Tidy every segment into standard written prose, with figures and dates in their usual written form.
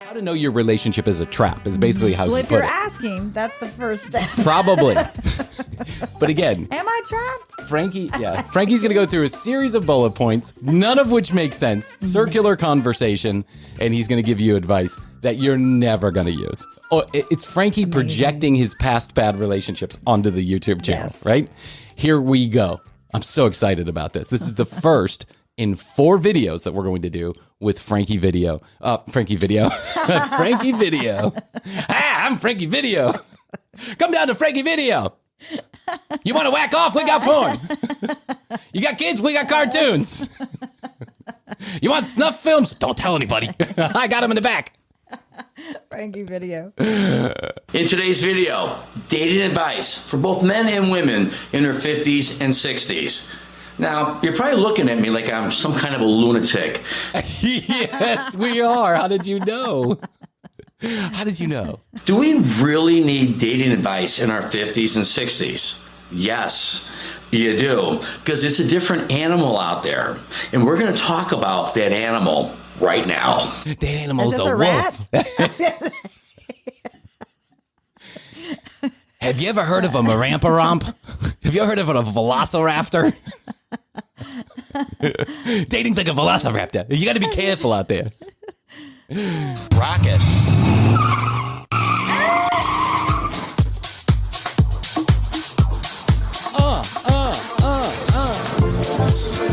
How to know your relationship is a trap is basically how you put it. Well, if you're asking, that's the first step. Probably. But again, am I trapped? Frankie's going to go through a series of bullet points, none of which make sense, circular conversation, and he's going to give you advice that you're never going to use. Oh, it's Frankie projecting his past bad relationships onto the YouTube channel, right? Here we go. I'm so excited about this. This is the first in 4 videos that we're going to do with Frankie Video. Frankie Video. Frankie Video. Ah, I'm Frankie Video. Come down to Frankie Video. You want to whack off? We got porn. You got kids? We got cartoons. You want snuff films? Don't tell anybody. I got them in the back. Frankie Video. In today's video, dating advice for both men and women in their 50s and 60s. Now, you're probably looking at me like I'm some kind of a lunatic. Yes, we are. How did you know? How did you know? Do we really need dating advice in our 50s and 60s? Yes, you do. Because it's a different animal out there. And we're going to talk about that animal right now. That animal's Is this a rat? wolf. Have you ever heard of a maramparomp? Have you ever heard of a velociraptor? Dating's like a velociraptor. You got to be careful out there. Rocket.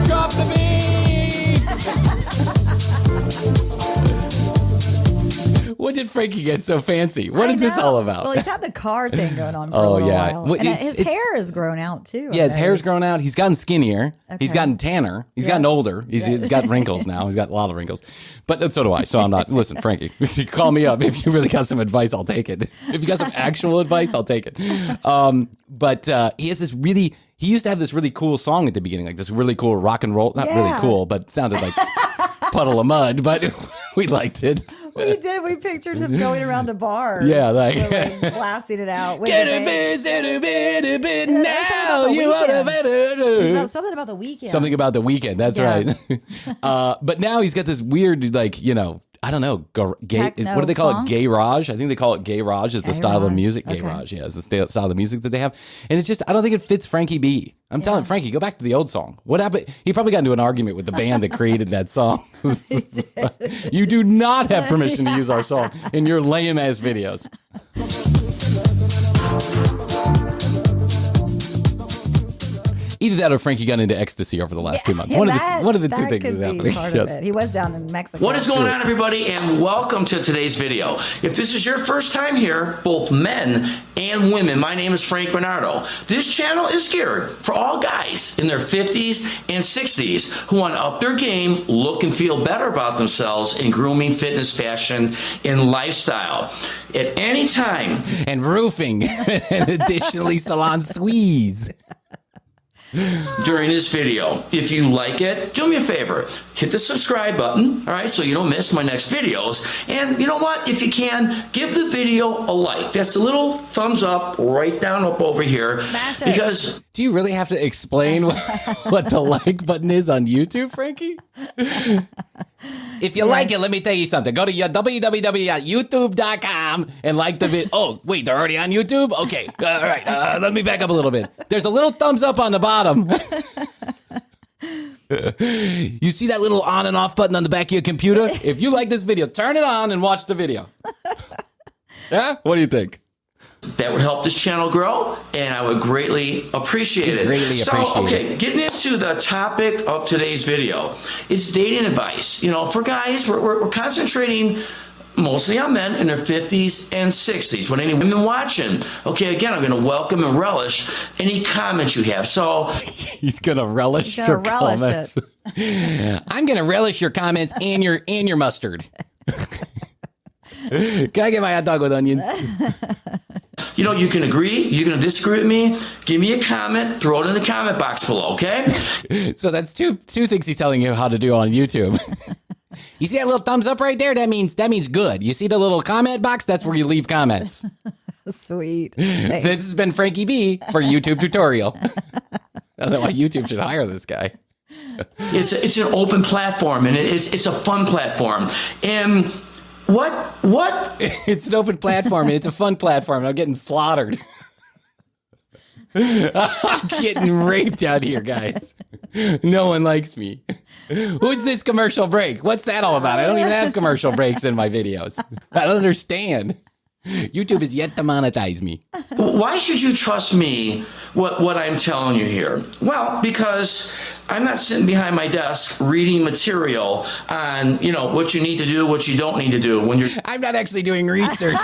Drop the beat! What did Frankie get so fancy? What is this all about? Well, he's had the car thing going on for a little while. Well, and his hair has grown out, too. Yeah, his hair's grown out. He's gotten skinnier. Okay. He's gotten tanner. He's gotten older. He's got wrinkles now. He's got a lot of wrinkles. But so do I. So I'm not. Listen, Frankie, call me up. If you really got some advice, I'll take it. If you got some actual advice, I'll take it. But he has this really... He used to have this really cool song at the beginning, like this really cool rock and roll. Not really cool, but it sounded like Puddle of Mud, but we liked it. We did. We pictured him going around to bars. Yeah, like blasting it out. Get a bit now. You want a better. Something about the weekend. Something about the weekend. That's right. But now he's got this weird, like, I don't know, gay. What do they call it? Gayrage? I think they call it gayrage. Is the style of music? Gayrage, yeah, is the style of music that they have. And it's just, I don't think it fits Frankie B. I'm telling Frankie, go back to the old song. What happened? He probably got into an argument with the band that created that song. You do not have permission to use our song in your lame ass videos. Either that or Frankie got into ecstasy over the last 2 months. One of the two things is happening. Yes. He was down in Mexico. What is going on, everybody, and welcome to today's video. If this is your first time here, both men and women, my name is Frank Bernardo. This channel is geared for all guys in their 50s and 60s who want to up their game, look and feel better about themselves in grooming, fitness, fashion, and lifestyle. At any time. And roofing. And additionally, salon squeeze. During this video. If you like it, do me a favor, hit the subscribe button, all right, so you don't miss my next videos. And you know what, if you can, give the video a like. That's a little thumbs up right down up over here. Smash it. Because do you really have to explain what the like button is on YouTube, Frankie? If you like it, let me tell you something. Go to your www.youtube.com and like the video. Oh, wait, they're already on YouTube? Okay, all right, let me back up a little bit. There's a little thumbs up on the bottom. You see that little on and off button on the back of your computer? If you like this video, turn it on and watch the video. Yeah? What do you think? that would help this channel grow, and I would greatly appreciate it. Okay, getting into the topic of today's video, it's dating advice. You know, for guys, we're concentrating mostly on men in their 50s and 60s. But any women watching, okay, again, I'm going to welcome and relish any comments you have. So he's going to relish your comments. I'm going to relish your comments and your mustard. Can I get my hot dog with onions? You know, you can agree, you're going to disagree with me, give me a comment, throw it in the comment box below, okay? So that's two things he's telling you how to do on YouTube. You see that little thumbs up right there? That means good. You see the little comment box? That's where you leave comments. Sweet. Thanks. This has been Frankie B for YouTube tutorial. I don't know why YouTube should hire this guy. It's an open platform, and it's a fun platform. And What? It's an open platform, and it's a fun platform, and I'm getting slaughtered. I'm getting raped out here, guys. No one likes me. Who's this commercial break? What's that all about? I don't even have commercial breaks in my videos. I don't understand. YouTube is yet to monetize me. Why should you trust me, what I'm telling you here? Well, because I'm not sitting behind my desk reading material on, what you need to do, what you don't need to do when you're... I'm not actually doing research.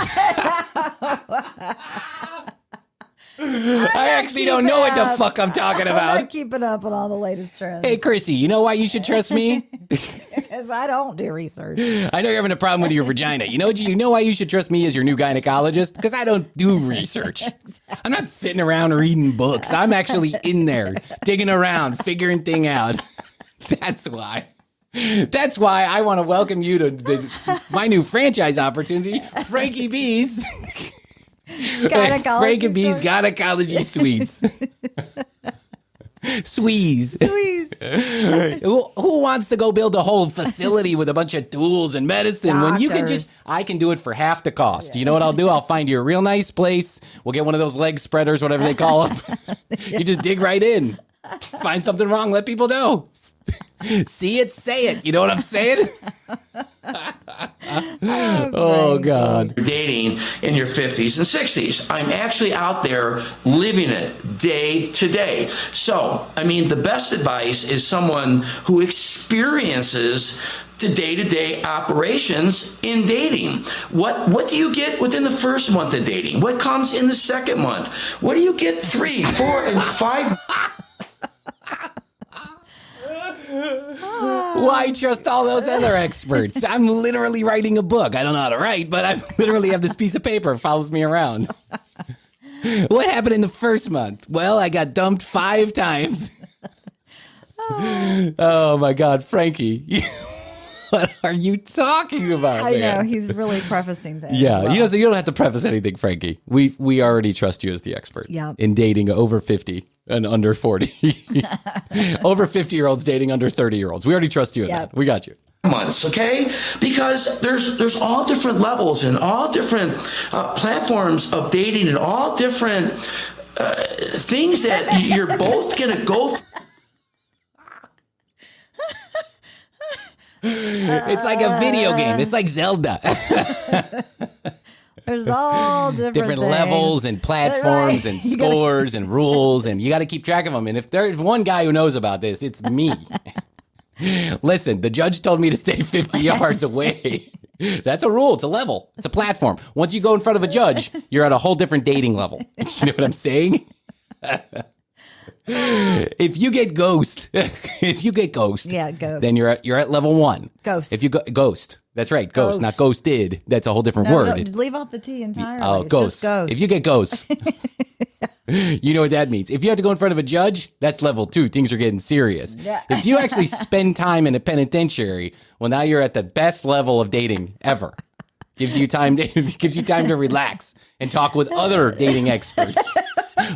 I actually don't know what the fuck I'm talking I'm about. not keeping up on all the latest trends. Hey, Chrissy, you know why you should trust me? Because I don't do research. I know you're having a problem with your vagina. You know why you should trust me as your new gynecologist? Because I don't do research. I'm not sitting around reading books. I'm actually in there, digging around, figuring things out. That's why. That's why I want to welcome you to my new franchise opportunity, Frankie B's. Frankie B's Gynecology Suites. Sweeze. Who wants to go build a whole facility with a bunch of tools and medicine when you can I can do it for half the cost. Yeah. You know what I'll do? I'll find you a real nice place. We'll get one of those leg spreaders, whatever they call them. You just dig right in. Find something wrong, let people know. See it, say it. You know what I'm saying? Oh, God. Dating in your 50s and 60s. I'm actually out there living it day to day. So, the best advice is someone who experiences the day-to-day operations in dating. What do you get within the first month of dating? What comes in the second month? What do you get 3, 4, and 5? Why trust all those other experts? I'm literally writing a book. I don't know how to write, but I literally have this piece of paper that follows me around. What happened in the first month? Well, I got dumped 5 times. Oh my God, Frankie. What are you talking about? I know, he's really prefacing things. Yeah, well. You don't have to preface anything, Frankie. We already trust you as the expert in dating over 50 and under 40. Over 50-year-olds dating under 30-year-olds. We already trust you in that. We got you. Months, okay? Because there's all different levels and all different platforms of dating and all different things that you're both going to go through. It's like a video game. It's like Zelda. There's all different levels and platforms and scores and rules, and you got to keep track of them. And if there's one guy who knows about this, it's me. Listen, the judge told me to stay 50 yards away. That's a rule. It's a level. It's a platform. Once you go in front of a judge, you're at a whole different dating level. You know what I'm saying? If you get ghost, ghost. Then you're at level 1. Ghost. If you go ghost, that's right, ghost, not ghosted. That's a whole different word. No, leave off the T entirely. Oh, ghost. If you get ghost, you know what that means. If you have to go in front of a judge, that's level 2. Things are getting serious. Yeah. If you actually spend time in a penitentiary, well, now you're at the best level of dating ever. Gives you time to relax and talk with other dating experts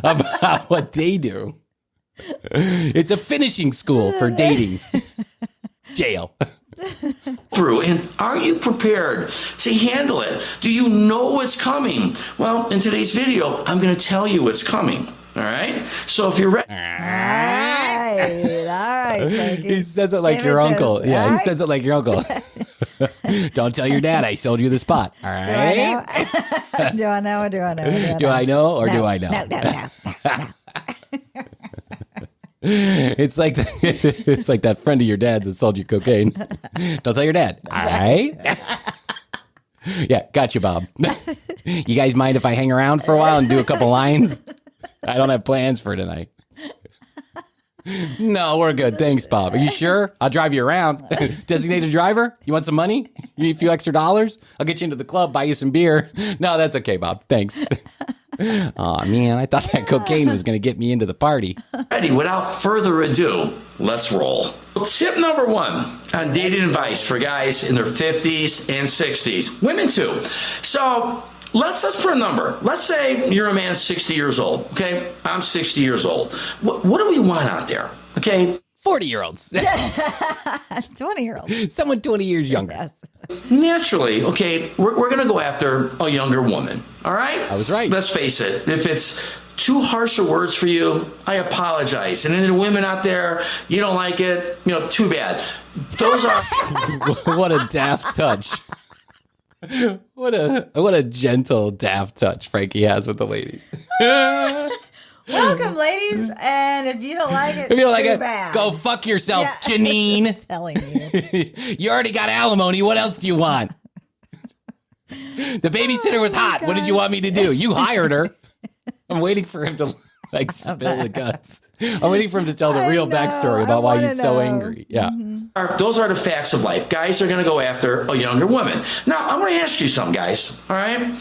about what they do. It's a finishing school for dating. Jail. Through, and are you prepared to handle it? Do you know what's coming? Well, in today's video, I'm going to tell you what's coming. All right? So if you're ready. All right. Frankie. He says it like your uncle. Yeah, he says it like your uncle. Don't tell your dad I sold you the spot. All right? Do I know or do I know? Do I know or do I know? No. It's like that friend of your dad's that sold you cocaine. Don't tell your dad. All right? Yeah, got you, Bob. You guys mind if I hang around for a while and do a couple lines? I don't have plans for tonight. No, we're good. Thanks, Bob. Are you sure? I'll drive you around. Designated driver? You want some money? You need a few extra dollars? I'll get you into the club, buy you some beer. No, that's okay, Bob. Thanks. Oh, man, I thought that cocaine was going to get me into the party. Ready, without further ado, let's roll. Tip number 1 on dating advice for guys in their 50s and 60s. Women, too. So let's put a number. Let's say you're a man 60 years old, okay? I'm 60 years old. What do we want out there, okay? 40-year-olds. 20-year-old. Someone 20 years younger. Yes. Naturally, okay, we're going to go after a younger woman, all right? I was right. Let's face it, if it's too harsh of words for you, I apologize. And any women out there, you don't like it, too bad. Those are... What a daft touch. What a gentle, daft touch Frankie has with the ladies. Welcome, ladies. And if you don't like it, If you don't like too it, bad. go fuck yourself, Yeah. Janine. I'm telling you. You already got alimony. What else do you want? The babysitter was hot. What did you want me to do? You hired her. I'm waiting for him to spill the guts. I'm waiting for him to tell the real backstory about why he's so angry. Yeah. Those are the facts of life. Guys are going to go after a younger woman. Now, I'm going to ask you something, guys. All right?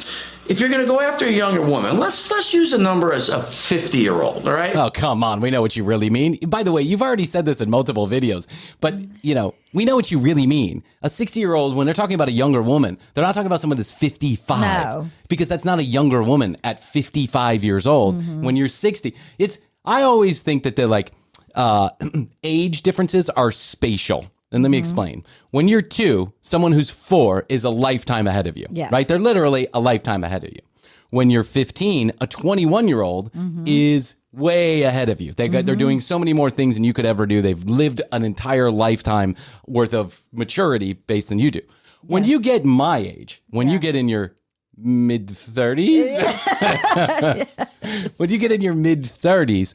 If you're going to go after a younger woman, let's use a number as a 50-year-old, all right? Oh, come on. We know what you really mean. By the way, you've already said this in multiple videos, but, we know what you really mean. A 60-year-old, when they're talking about a younger woman, they're not talking about someone that's 55. No. Because that's not a younger woman at 55 years old. When you're 60, I always think that they're like, age differences are spatial. And let me explain. When you're 2, someone who's 4 is a lifetime ahead of you. Yes. Right? They're literally a lifetime ahead of you. When you're 15, a 21-year-old is way ahead of you. They're doing so many more things than you could ever do. They've lived an entire lifetime worth of maturity based than you do. When you get my age, when you get in your mid-30s, when you get in your mid-30s,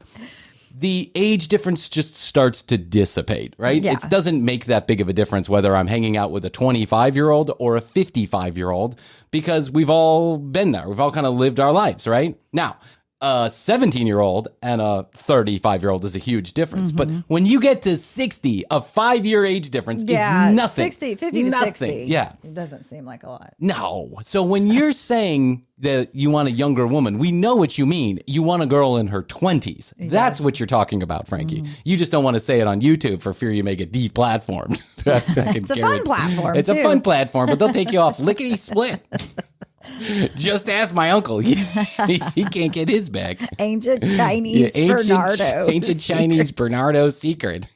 the age difference just starts to dissipate, right? Yeah. It doesn't make that big of a difference whether I'm hanging out with a 25-year-old or a 55-year-old because we've all been there. We've all kind of lived our lives, right? Now, a 17-year-old and a 35-year-old is a huge difference. But when you get to 60, a 5-year age difference is nothing. 50 to Nothing. 60. Yeah. It doesn't seem like a lot. No. So when you're saying that you want a younger woman, we know what you mean. You want a girl in her 20s. That's what you're talking about, Frankie. You just don't want to say it on YouTube for fear you may get deplatformed. It's a fun platform, It's too. a fun platform, but they'll take you off lickety split. Just ask my uncle. He can't get his back. Ancient Chinese Bernardo. Ancient Chinese Bernardo secret.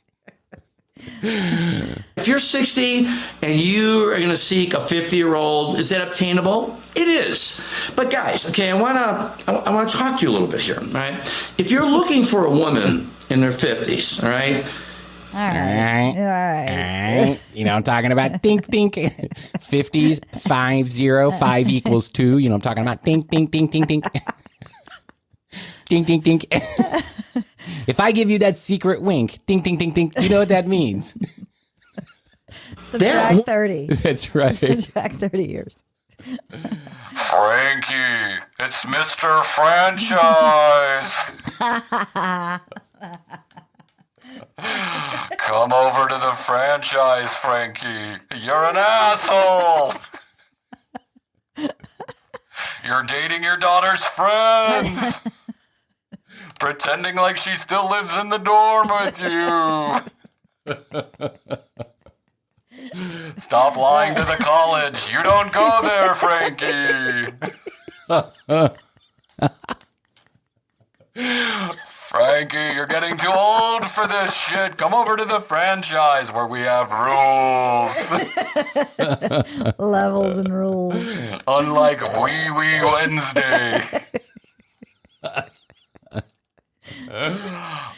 If you're 60 and you are going to seek a 50-year-old, is that obtainable? It is. But guys, okay, I want to talk to you a little bit here, all right? If you're looking for a woman in their 50s, all right? All right. You know what I'm talking about? Think. 50s, 5-0, 5 equals 2. You know what I'm talking about? Think. Think. If I give you that secret wink, think. You know what that means? Subtract 30. That's right. Subtract 30 years. Frankie, it's Mr. Franchise. Come over to the franchise, Frankie. You're an asshole. You're dating your daughter's friends. Pretending like she still lives in the dorm with you. Stop lying to the college. You don't go there, Frankie. Frankie, you're getting too old for this shit. Come over to the franchise where we have rules. Levels and rules. Unlike Wee Wee Wednesday.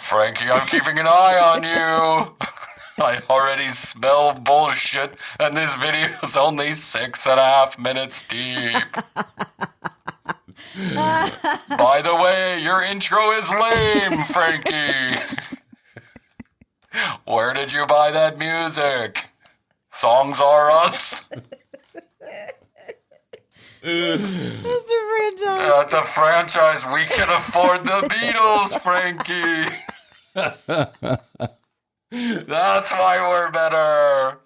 Frankie, I'm keeping an eye on you. I already smell bullshit, and this video's only 6.5 minutes deep. By the way, your intro is lame, Frankie. Where did you buy that music? Songs Are Us? Mr. Franchise. At the franchise, we can afford the Beatles, Frankie. That's why we're better.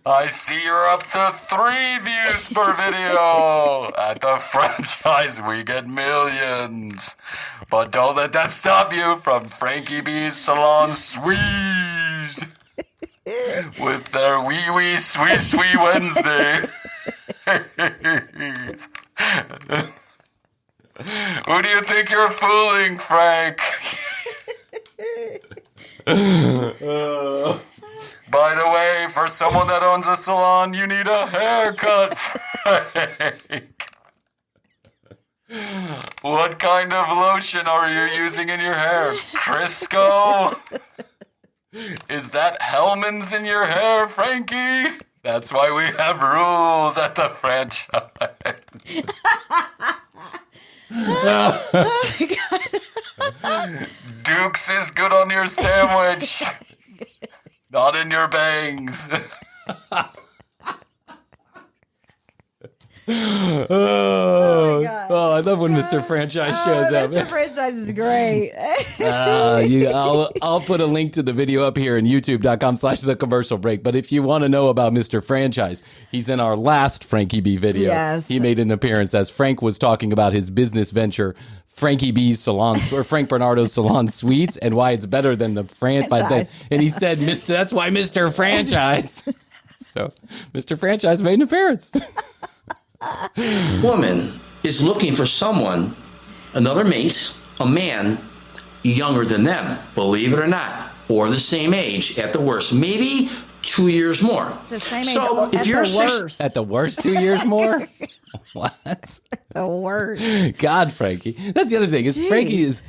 I see you're up to 3 views per video. At the franchise, we get millions. But don't let that stop you from Frankie B's Salon Squeeze. With their wee wee sweet Wednesday. Who do you think you're fooling, Frank? By the way, for someone that owns a salon, you need a haircut, Frank. What kind of lotion are you using in your hair? Crisco? Is that Hellman's in your hair, Frankie? That's why we have rules at the franchise. Duke's is good on your sandwich, not in your bangs. Oh, I love when Mr. Franchise shows up. Mr. Franchise is great. I'll put a link to the video up here in youtube.com/the commercial break. But if you want to know about Mr. Franchise, he's in our last Frankie B video. Yes. He made an appearance as Frank was talking about his business venture, Frankie B's Salon, or Frank Bernardo's Salon Suites, and why it's better than the franchise. And he said, that's why Mr. Franchise. So Mr. Franchise made an appearance. Woman is looking for someone, another mate, a man younger than them, believe it or not, or the same age at the worst, maybe 2 years more. The same age So if at you're the worst. At the worst, 2 years more? What? The worst. God, Frankie. That's the other thing. Is Jeez. Frankie is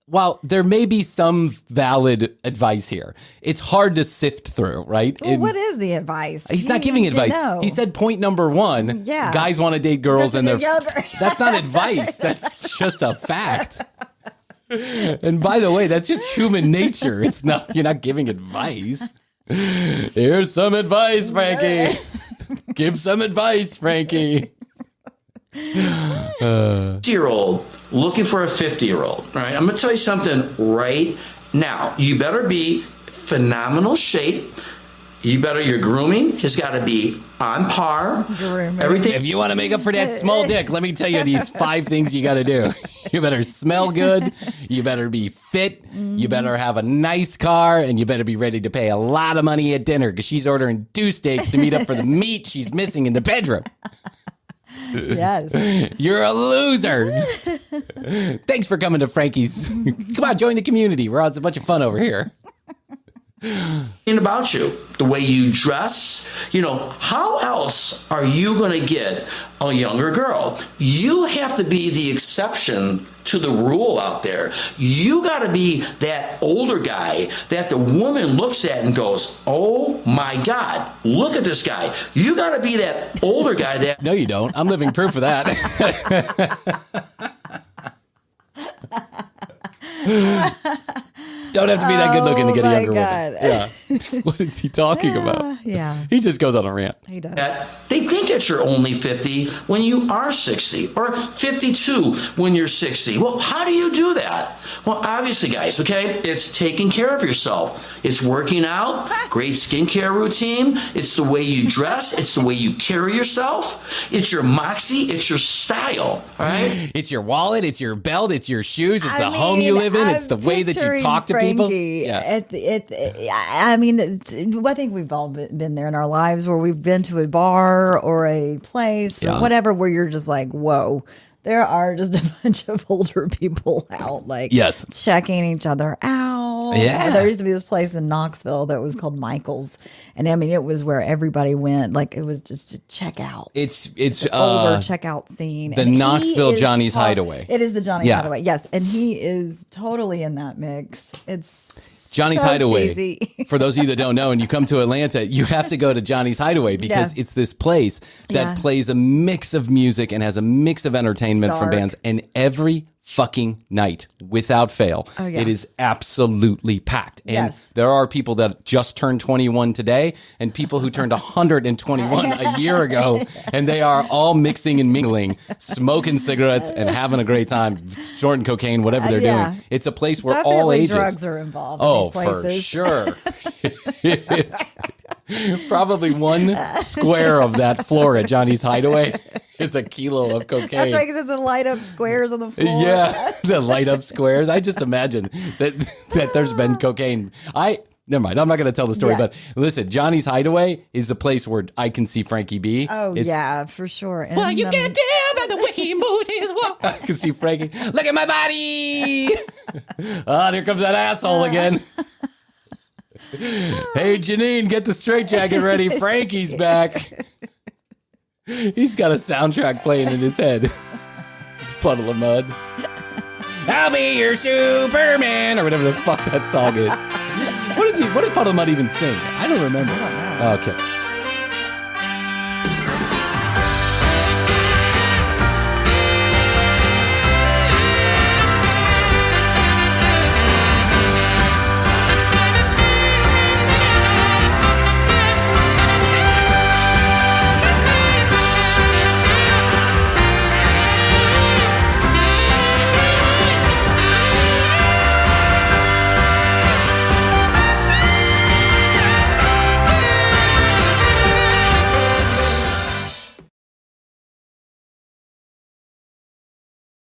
while there may be some valid advice here, it's hard to sift through, right? Well, what is the advice? He's not giving advice. No. He said point number one, Yeah. guys want to date girls and they're younger. That's not advice. That's just a fact. And by the way, that's just human nature. It's not, you're not giving advice. Here's some advice, Frankie. Give some advice, Frankie. 50-year-old looking for a 50-year-old, right? I'm going to tell you something right now. You better be phenomenal shape. Your grooming has got to be on par. Everything. If you want to make up for that small dick, let me tell you these 5 things you got to do. You better smell good. You better be fit. You better have a nice car. And you better be ready to pay a lot of money at dinner because she's ordering 2 steaks to meet up for the meat she's missing in the bedroom. Yes. You're a loser. Thanks for coming to Frankie's. Come on, join the community. We're all, it's a bunch of fun over here. About you, the way you dress, how else are you going to get a younger girl? You have to be the exception to the rule out there. You got to be that older guy that the woman looks at and goes, oh my God, look at this guy. You got to be that older guy that... No, you don't. I'm living proof of that. Don't have to be that good looking to get a younger woman. Yeah. What is he talking about? Yeah. He just goes on a rant. He does. They think that you're only 50 when you are 60 or 52 when you're 60. Well, how do you do that? Well, obviously, guys, okay, it's taking care of yourself. It's working out, great skincare routine. It's the way you dress. It's the way you carry yourself. It's your moxie. It's your style, all right? It's your wallet. It's your belt. It's your shoes. It's the home you live in. It's the way that you talk to people. Yeah. I mean, I think we've all been there in our lives where we've been to a bar or a place or whatever where you're just like, whoa, there are just a bunch of older people out, like checking each other out. Yeah. There used to be this place in Knoxville that was called Michael's. And I mean, it was where everybody went. Like, it was just to check out. It's older checkout scene. The Knoxville Johnny's Hideaway. It is the Johnny's Hideaway, yes. And he is totally in that mix. It's Johnny's so Hideaway. cheesy. For those of you that don't know, and you come to Atlanta, you have to go to Johnny's Hideaway because it's this place that plays a mix of music and has a mix of entertainment from bands. And every fucking night, without fail, it is absolutely packed. And there are people that just turned 21 today and people who turned 121 a year ago. And they are all mixing and mingling, smoking cigarettes and having a great time, snorting cocaine, whatever they're doing. It's a place where Definitely all ages. drugs are involved Oh, in these places. for sure. Probably 1 square of that floor at Johnny's Hideaway is a kilo of cocaine. That's right, because it's the light up squares on the floor. Yeah, the light up squares. I just imagine that there's been cocaine. Never mind. I'm not going to tell the story, Yeah. but listen, Johnny's Hideaway is a place where I can see Frankie B. Oh, It's- yeah, for sure. And, Well, you get down by the way he moves his walk. I can see Frankie. Look at my body. Oh, here comes that asshole again. Hey, Janine, get the straitjacket ready. Frankie's back. He's got a soundtrack playing in his head. It's Puddle of Mud. I'll be your Superman, or whatever the fuck that song is. What does Puddle of Mud even sing? I don't remember. I don't know. Okay.